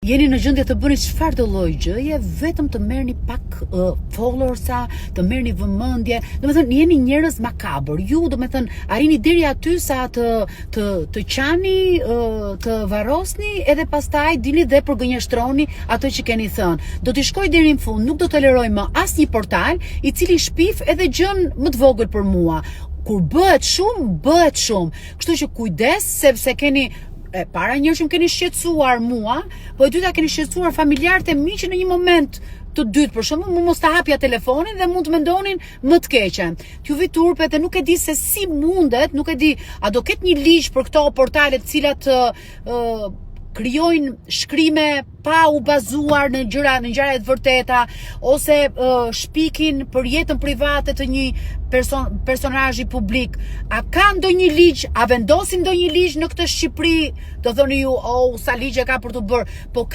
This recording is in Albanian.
jeni në gjendje të bëni çfarë do lloj gjëje, vetëm të merrni pak followersa, të merrni vëmendje. Domethënë jeni njerëz makabër. Ju domethënë arrini deri aty sa të qani, të varrosni edhe pastaj dini dhe përgënjeshtroni ato që keni thënë. Do t'i shkoj deri në fund, nuk do toleroj më asnjë portal i cili shpif edhe gjën më të vogël për mua. Kur bëhet shumë. Kështu që kujdes, sepse keni para njërë që më keni shqetësuar mua, po e dyta keni shqetësuar familjarët e mi që në një moment të dytë, për shumë, mu mos të hapja telefonin dhe mund të mendonin më të keqen. T'ju vi turpet dhe nuk e di se si mundet, nuk e di, a do ketë një ligj për këto portalet cilat krijojnë shkrime pa u bazuar në gjëra të vërteta, ose shpikin për jetën private të një personazhi publik. A ka ndonjë ligj, a vendosin ndonjë ligj në këtë Shqipëri? Do thoni ju, sa ligje ka për të bërë, po